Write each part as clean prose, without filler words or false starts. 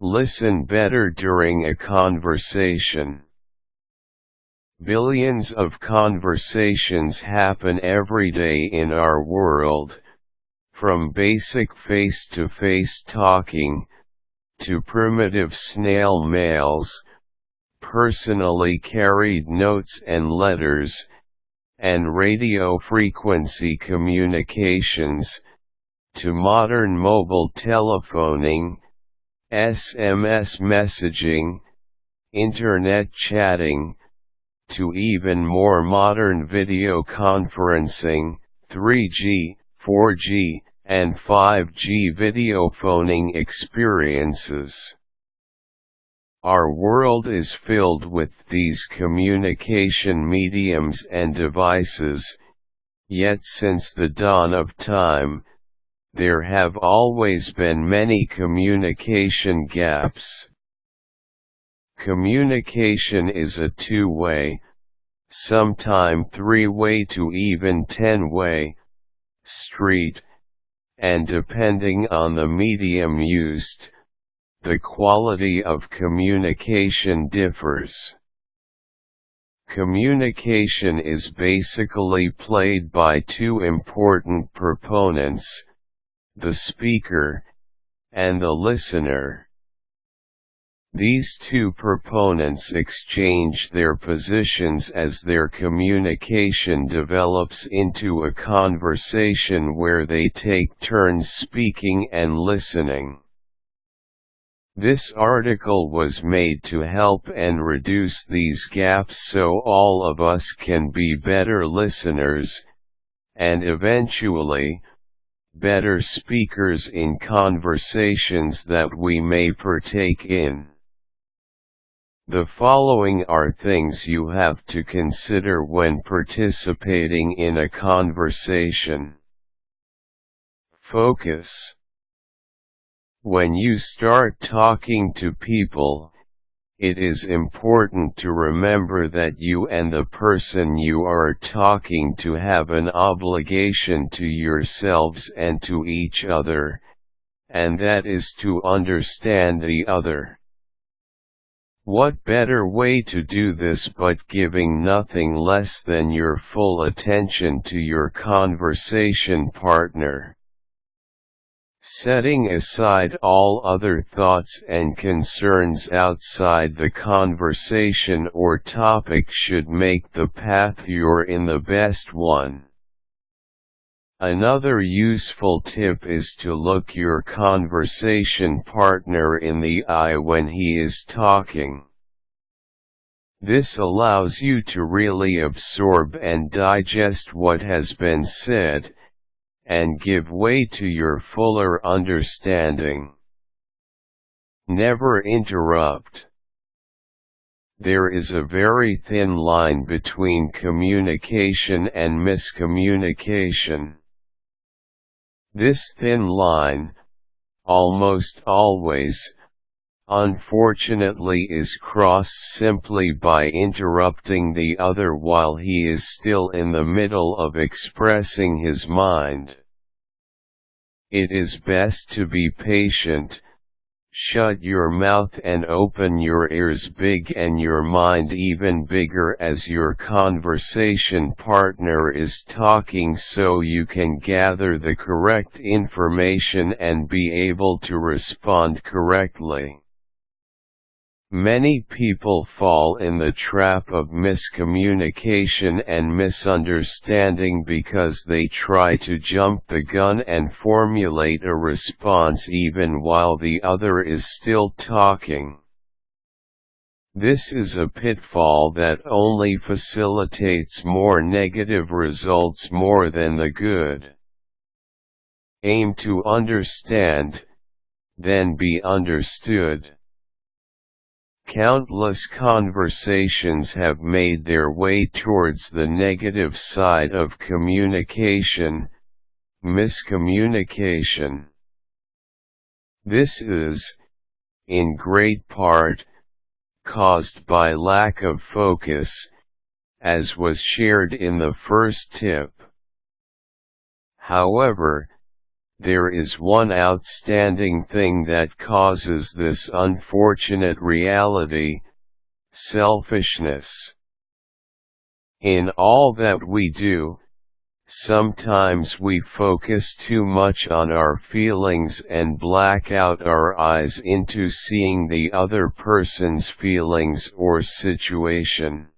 Listen better during a conversation. Billions of conversations happen every day in our world, from basic face-to-face talking, to primitive snail mails, personally carried notes and letters, and radio frequency communications, to modern mobile telephoning, SMS messaging, internet chatting, to even more modern video conferencing, 3G, 4G, and 5G videophoning experiences. Our world is filled with these communication mediums and devices, yet since the dawn of time, there have always been many communication gaps. Communication is a two-way, sometime three-way to even 10-way, street, and depending on the medium used, the quality of communication differs. Communication is basically played by two important proponents, the speaker, and the listener. These two proponents exchange their positions as their communication develops into a conversation where they take turns speaking and listening. This article was made to help and reduce these gaps so all of us can be better listeners, and eventually, better speakers in conversations that we may partake in. The following are things you have to consider when participating in a conversation. Focus. When you start talking to people, it is important to remember that you and the person you are talking to have an obligation to yourselves and to each other, and that is to understand the other. What better way to do this but giving nothing less than your full attention to your conversation partner? Setting aside all other thoughts and concerns outside the conversation or topic should make the path you're in the best one. Another useful tip is to look your conversation partner in the eye when he is talking. This allows you to really absorb and digest what has been said, and give way to your fuller understanding. Never interrupt. There is a very thin line between communication and miscommunication. This thin line, almost always, unfortunately is crossed simply by interrupting the other while he is still in the middle of expressing his mind. It is best to be patient, shut your mouth and open your ears big and your mind even bigger as your conversation partner is talking so you can gather the correct information and be able to respond correctly. Many people fall in the trap of miscommunication and misunderstanding because they try to jump the gun and formulate a response even while the other is still talking. This is a pitfall that only facilitates more negative results more than the good. Aim to understand, then be understood. Countless conversations have made their way towards the negative side of communication, miscommunication. This is, in great part, caused by lack of focus, as was shared in the first tip. However, there is one outstanding thing that causes this unfortunate reality: selfishness. In all that we do, sometimes we focus too much on our feelings and black out our eyes into seeing the other person's feelings or situation.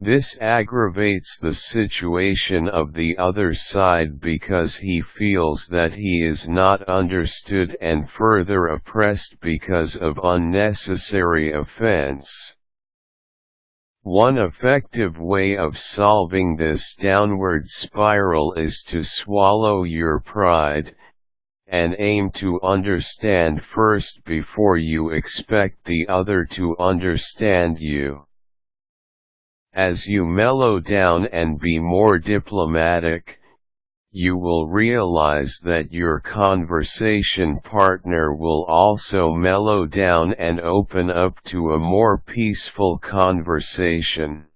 This aggravates the situation of the other side because he feels that he is not understood and further oppressed because of unnecessary offense. One effective way of solving this downward spiral is to swallow your pride, and aim to understand first before you expect the other to understand you. As you mellow down and be more diplomatic, you will realize that your conversation partner will also mellow down and open up to a more peaceful conversation.